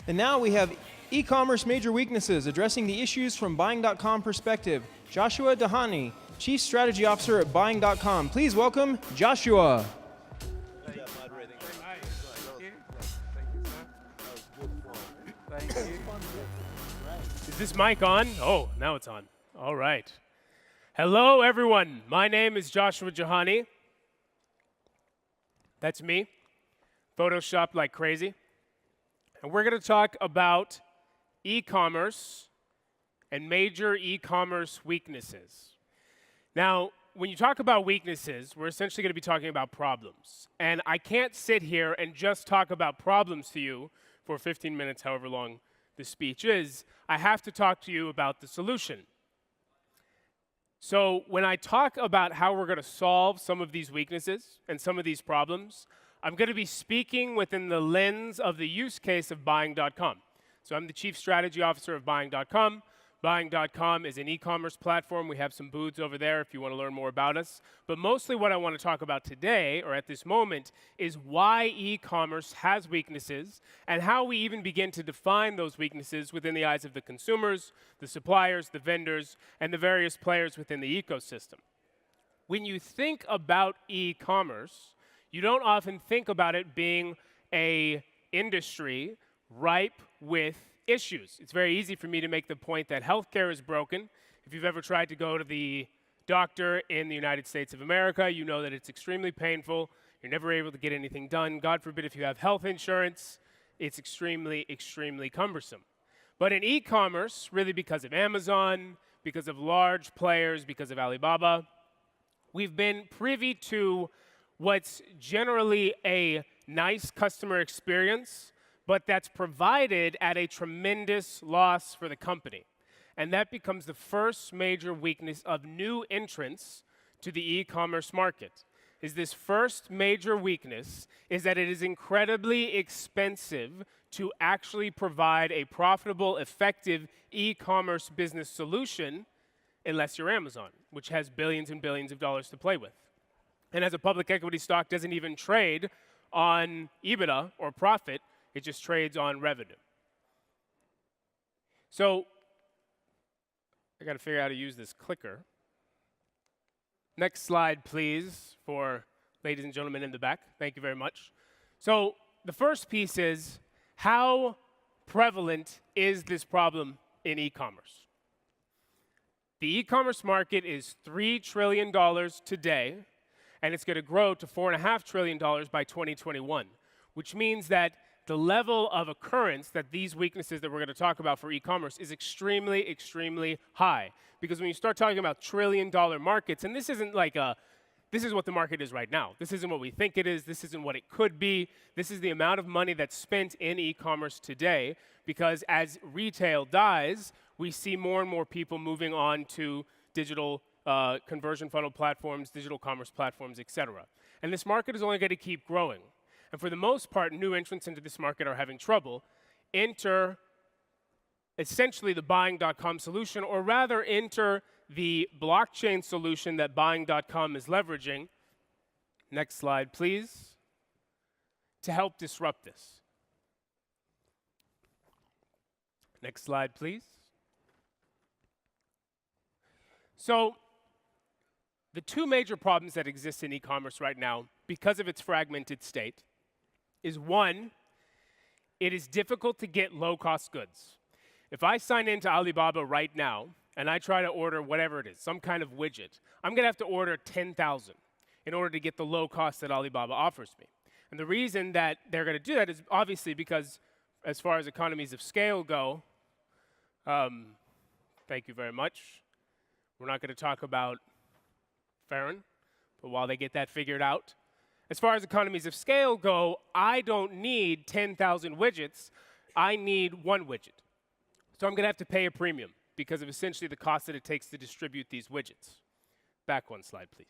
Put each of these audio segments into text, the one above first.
And now we have e-commerce major weaknesses, addressing the issues from Buying.com perspective. Joshua Jahani, Chief Strategy Officer at Buying.com. Please welcome Joshua. Thank you. Is this mic on? Oh, now it's on. All right. Hello, everyone. My name is Joshua Jahani. That's me, photoshopped like crazy. And we're going to talk about e-commerce and major e-commerce weaknesses. Now, when you talk about weaknesses, we're essentially going to be talking about problems. And I can't sit here and just talk about problems to you for 15 minutes, however long the speech is. I have to talk to you about the solution. So when I talk about how we're going to solve some of these weaknesses and some of these problems, I'm going to be speaking within the lens of the use case of Buying.com. So I'm the Chief Strategy Officer of Buying.com. Buying.com is an e-commerce platform. We have some booths over there if you want to learn more about us. But mostly what I want to talk about today, or at this moment, is why e-commerce has weaknesses and how we even begin to define those weaknesses within the eyes of the consumers, the suppliers, the vendors, and the various players within the ecosystem. When you think about e-commerce, you don't often think about it being an industry ripe with issues. It's very easy for me to make the point that healthcare is broken. If you've ever tried to go to the doctor in the United States of America, you know that it's extremely painful. You're never able to get anything done. God forbid if you have health insurance, it's extremely, extremely cumbersome. But in e-commerce, really because of Amazon, because of large players, because of Alibaba, we've been privy to what's generally a nice customer experience, but that's provided at a tremendous loss for the company. And that becomes the first major weakness of new entrants to the e-commerce market. This first major weakness is that it is incredibly expensive to actually provide a profitable, effective e-commerce business solution unless you're Amazon, which has billions and billions of dollars to play with. And as a public equity stock doesn't even trade on EBITDA or profit, it just trades on revenue. So I got to figure out how to use this clicker. Next slide, please, for ladies and gentlemen in the back. Thank you very much. So the first piece is, how prevalent is this problem in e-commerce? The e-commerce market is $3 trillion today, and it's going to grow to $4.5 trillion by 2021, which means that the level of occurrence that these weaknesses that we're going to talk about for e-commerce is extremely, extremely high. Because when you start talking about trillion-dollar markets, and this isn't like this is what the market is right now. This isn't what we think it is. This isn't what it could be. This is the amount of money that's spent in e-commerce today, because as retail dies, we see more and more people moving on to digital conversion funnel platforms, digital commerce platforms, et cetera. And this market is only going to keep growing. And for the most part, new entrants into this market are having trouble. Enter essentially the Buying.com solution, or rather enter the blockchain solution that Buying.com is leveraging. Next slide, please, to help disrupt this. Next slide, please. So the two major problems that exist in e-commerce right now, because of its fragmented state, is one, it is difficult to get low-cost goods. If I sign into Alibaba right now, and I try to order whatever it is, some kind of widget, I'm going to have to order 10,000 in order to get the low cost that Alibaba offers me. And the reason that they're going to do that is obviously because, as far as economies of scale go, thank you very much. We're not going to talk about Farron, but while they get that figured out, as far as economies of scale go, I don't need 10,000 widgets. I need one widget. So I'm going to have to pay a premium because of essentially the cost that it takes to distribute these widgets. Back one slide, please.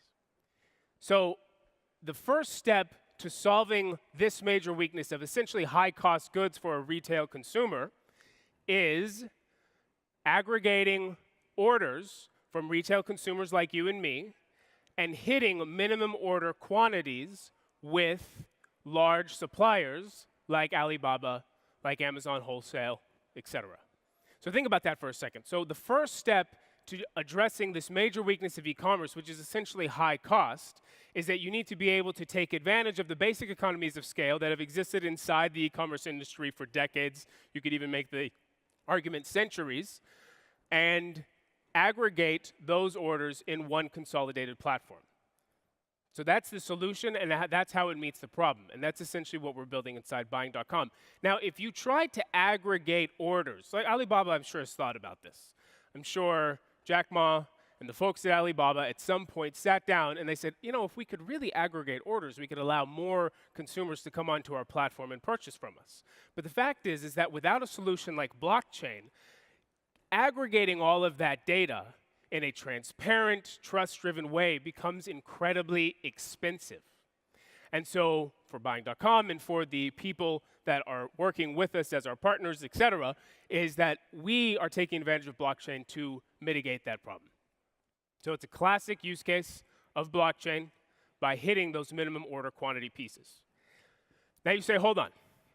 So the first step to solving this major weakness of essentially high-cost goods for a retail consumer is aggregating orders from retail consumers like you and me and hitting minimum order quantities with large suppliers like Alibaba, like Amazon wholesale, etc. So think about that for a second. So the first step to addressing this major weakness of e-commerce, which is essentially high cost, is that you need to be able to take advantage of the basic economies of scale that have existed inside the e-commerce industry for decades. You could even make the argument centuries, and aggregate those orders in one consolidated platform. So that's the solution, and that's how it meets the problem. And that's essentially what we're building inside Buying.com. Now, if you try to aggregate orders, like Alibaba, I'm sure has thought about this. I'm sure Jack Ma and the folks at Alibaba at some point sat down and they said, you know, if we could really aggregate orders, we could allow more consumers to come onto our platform and purchase from us. But the fact is that without a solution like blockchain, aggregating all of that data in a transparent, trust-driven way becomes incredibly expensive. And so for Buying.com and for the people that are working with us as our partners, et cetera, is that we are taking advantage of blockchain to mitigate that problem. So it's a classic use case of blockchain by hitting those minimum order quantity pieces. Now you say, hold on,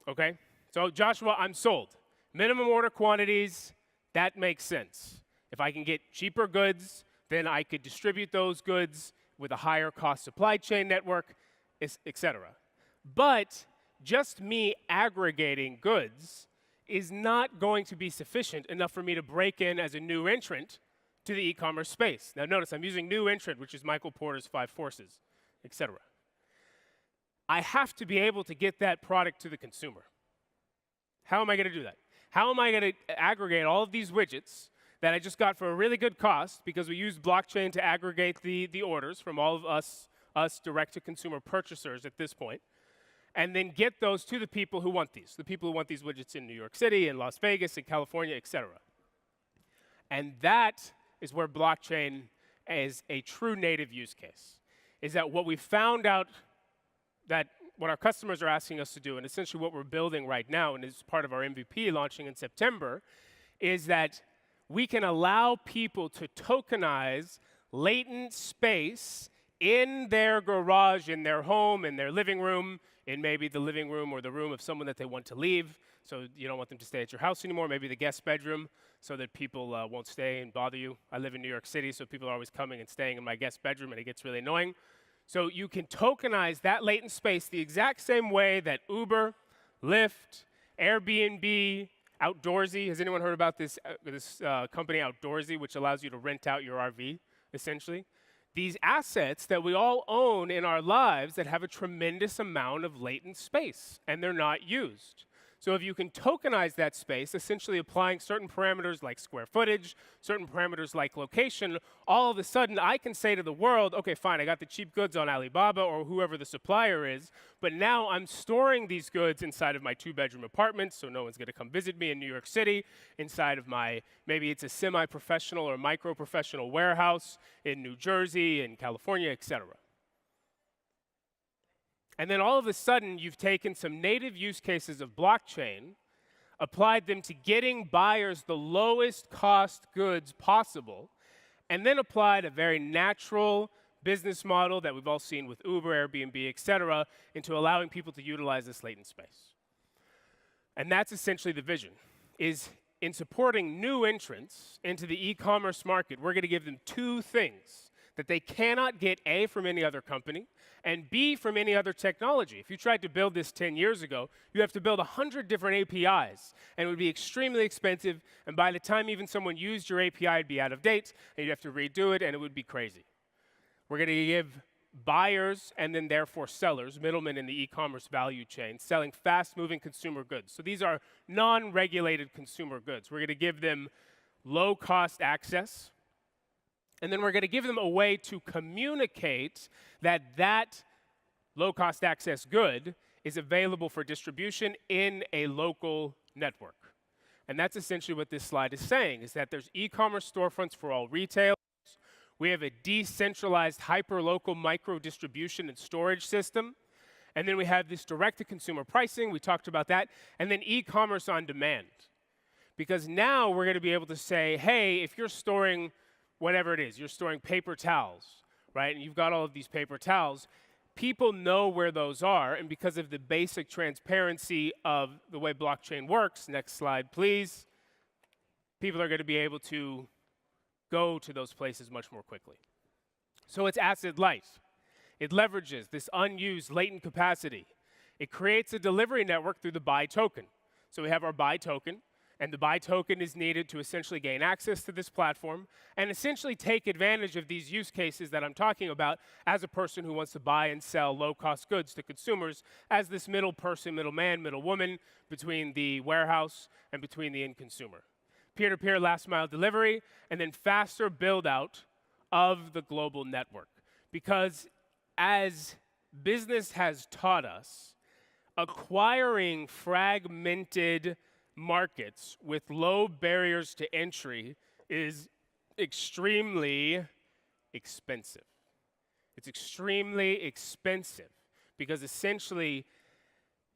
okay? So Joshua, I'm sold. Minimum order quantities, that makes sense. If I can get cheaper goods, then I could distribute those goods with a higher cost supply chain network, et cetera. But just me aggregating goods is not going to be sufficient enough for me to break in as a new entrant to the e-commerce space. Now notice I'm using new entrant, which is Michael Porter's 5 forces, et cetera. I have to be able to get that product to the consumer. How am I going to do that? How am I going to aggregate all of these widgets that I just got for a really good cost because we used blockchain to aggregate the orders from all of us direct-to-consumer purchasers at this point, and then get those to the people who want these, the people who want these widgets in New York City, in Las Vegas, in California, et cetera. And that is where blockchain is a true native use case, is that what we found out that what our customers are asking us to do, and essentially what we're building right now, and is part of our MVP launching in September, is that we can allow people to tokenize latent space in their garage, in their home, in their living room, in maybe the living room or the room of someone that they want to leave. So you don't want them to stay at your house anymore, maybe the guest bedroom, so that people won't stay and bother you. I live in New York City, so people are always coming and staying in my guest bedroom, and it gets really annoying. So you can tokenize that latent space the exact same way that Uber, Lyft, Airbnb, Outdoorsy, has anyone heard about this company Outdoorsy, which allows you to rent out your RV, essentially? These assets that we all own in our lives that have a tremendous amount of latent space, and they're not used. So if you can tokenize that space, essentially applying certain parameters like square footage, certain parameters like location, all of a sudden I can say to the world, okay, fine, I got the cheap goods on Alibaba or whoever the supplier is, but now I'm storing these goods inside of my 2-bedroom apartment, so no one's going to come visit me in New York City, inside of my, maybe it's a semi-professional or micro-professional warehouse in New Jersey, in California, et cetera. And then all of a sudden, you've taken some native use cases of blockchain, applied them to getting buyers the lowest cost goods possible, and then applied a very natural business model that we've all seen with Uber, Airbnb, et cetera, into allowing people to utilize this latent space. And that's essentially the vision, is in supporting new entrants into the e-commerce market, we're going to give them 2 things that they cannot get, A, from any other company, and B, from any other technology. If you tried to build this 10 years ago, you have to build 100 different APIs, and it would be extremely expensive, and by the time even someone used your API, it'd be out of date, and you'd have to redo it, and it would be crazy. We're going to give buyers, and then therefore sellers, middlemen in the e-commerce value chain, selling fast-moving consumer goods. So these are non-regulated consumer goods. We're going to give them low-cost access, and then we're going to give them a way to communicate that low-cost access good is available for distribution in a local network. And that's essentially what this slide is saying, is that there's e-commerce storefronts for all retailers. We have a decentralized hyper-local micro-distribution and storage system. And then we have this direct-to-consumer pricing. We talked about that. And then e-commerce on demand. Because now we're going to be able to say, hey, if you're storing whatever it is, you're storing paper towels, right? And you've got all of these paper towels. people know where those are, and because of the basic transparency of the way blockchain works, next slide, please, people are going to be able to go to those places much more quickly. So it's asset light. It leverages this unused latent capacity. It creates a delivery network through the buy token. So we have our buy token, and the buy token is needed to essentially gain access to this platform and essentially take advantage of these use cases that I'm talking about as a person who wants to buy and sell low-cost goods to consumers as this middle person, middleman, middle woman between the warehouse and between the end consumer. Peer-to-peer last-mile delivery, and then faster build-out of the global network. Because as business has taught us, acquiring fragmented markets with low barriers to entry is extremely expensive. It's extremely expensive because essentially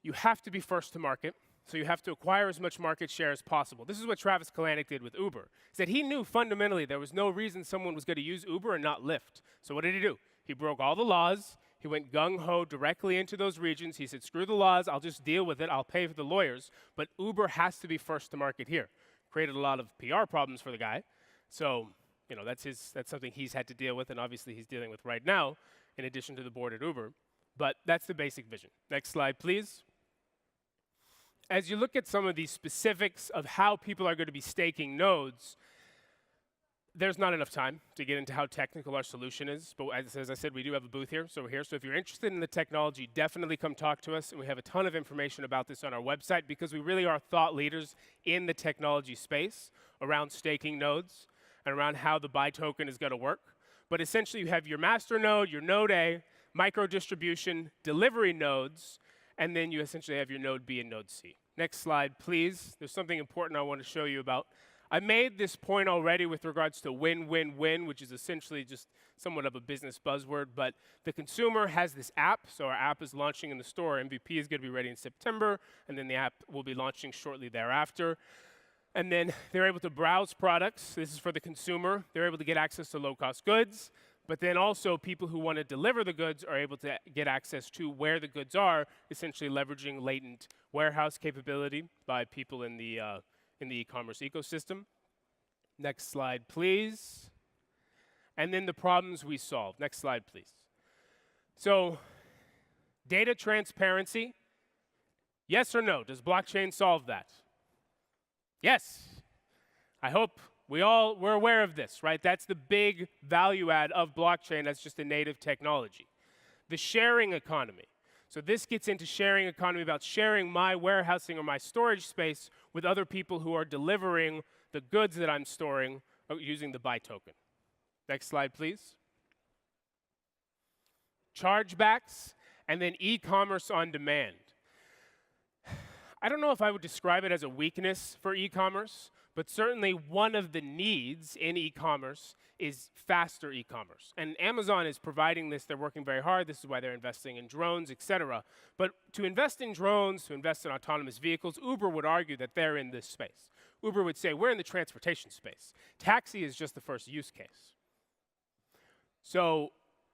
you have to be first to market, so you have to acquire as much market share as possible. This is what Travis Kalanick did with Uber. He said he knew fundamentally there was no reason someone was going to use Uber and not Lyft. So what did he do? He broke all the laws. He went gung-ho directly into those regions. He said, screw the laws, I'll just deal with it, I'll pay for the lawyers. But Uber has to be first to market here. Created a lot of PR problems for the guy. So, that's something he's had to deal with, and obviously he's dealing with right now, in addition to the board at Uber. But that's the basic vision. Next slide, please. As you look at some of these specifics of how people are going to be staking nodes, there's not enough time to get into how technical our solution is, but as I said, we do have a booth here, so we're here. So if you're interested in the technology, definitely come talk to us, and we have a ton of information about this on our website because we really are thought leaders in the technology space around staking nodes and around how the buy token is going to work. But essentially, you have your master node, your node A, micro distribution, delivery nodes, and then you essentially have your node B and node C. Next slide, please. There's something important I want to show you about. I made this point already with regards to win-win-win, which is essentially just somewhat of a business buzzword, but the consumer has this app, so our app is launching in the store. MVP is going to be ready in September, and then the app will be launching shortly thereafter. And then they're able to browse products. This is for the consumer. They're able to get access to low-cost goods, but then also people who want to deliver the goods are able to get access to where the goods are, essentially leveraging latent warehouse capability by people in the e-commerce ecosystem. Next slide, please. And then the problems we solve. Next slide, please. So, data transparency, yes or no? Does blockchain solve that? Yes. I hope we're aware of this, right? That's the big value add of blockchain as just a native technology. The sharing economy. So this gets into sharing economy, about sharing my warehousing or my storage space with other people who are delivering the goods that I'm storing using the buy token. Next slide, please. Chargebacks, and then e-commerce on demand. I don't know if I would describe it as a weakness for e-commerce, but certainly one of the needs in e-commerce is faster e-commerce. And Amazon is providing this. They're working very hard. This is why they're investing in drones, et cetera. But to invest in drones, to invest in autonomous vehicles, Uber would argue that they're in this space. Uber would say, we're in the transportation space. Taxi is just the first use case. So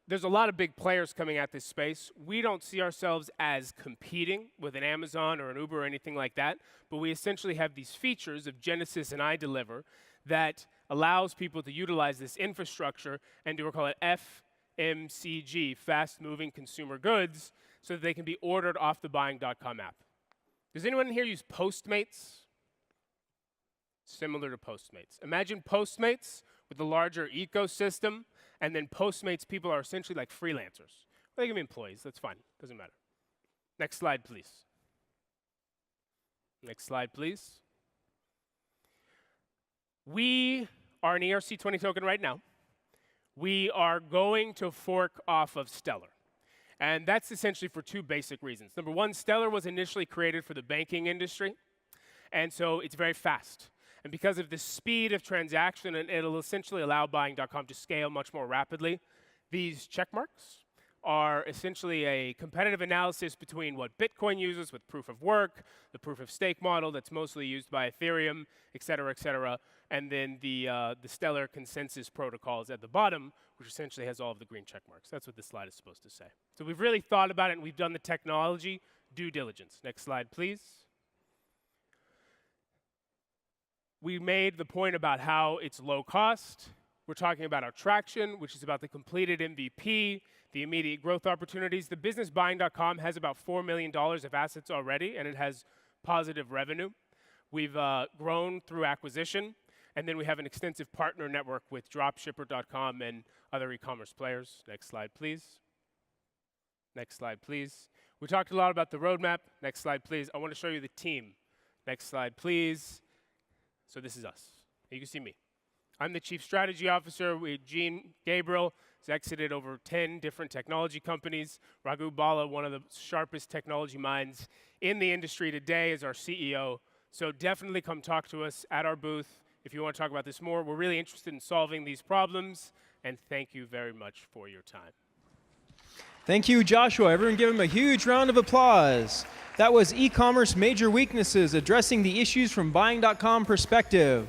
there's a lot of big players coming at this space. We don't see ourselves as competing with an Amazon or an Uber or anything like that, but we essentially have these features of Genesis and iDeliver that allows people to utilize this infrastructure and do what we call it FMCG, fast-moving consumer goods, so that they can be ordered off the Buying.com app. Does anyone here use Postmates? Similar to Postmates. Imagine Postmates with a larger ecosystem, and then Postmates people are essentially like freelancers. Well, they can be employees, that's fine, doesn't matter. Next slide, please. Next slide, please. We are an ERC20 token right now. We are going to fork off of Stellar. And that's essentially for two basic reasons. Number one, Stellar was initially created for the banking industry, and so it's very fast. And because of the speed of transaction, and it'll essentially allow Buying.com to scale much more rapidly, these check marks are essentially a competitive analysis between what Bitcoin uses with proof of work, the proof of stake model that's mostly used by Ethereum, et cetera, and then the Stellar consensus protocols at the bottom, which essentially has all of the green check marks. That's what this slide is supposed to say. So we've really thought about it, and we've done the technology due diligence. Next slide, please. We made the point about how it's low cost. We're talking about our traction, which is about the completed MVP, the immediate growth opportunities. The business Buying.com has about $4 million of assets already, and it has positive revenue. We've grown through acquisition, and then we have an extensive partner network with dropshipper.com and other e-commerce players. Next slide, please. Next slide, please. We talked a lot about the roadmap. Next slide, please. I want to show you the team. Next slide, please. So this is us. You can see me. I'm the Chief Strategy Officer. Gene Gabriel has exited over 10 different technology companies. Raghu Bala, one of the sharpest technology minds in the industry today, is our CEO. So definitely come talk to us at our booth if you want to talk about this more. We're really interested in solving these problems, and thank you very much for your time. Thank you, Joshua. Everyone give him a huge round of applause. That was e-commerce major weaknesses, addressing the issues from Buying.com perspective.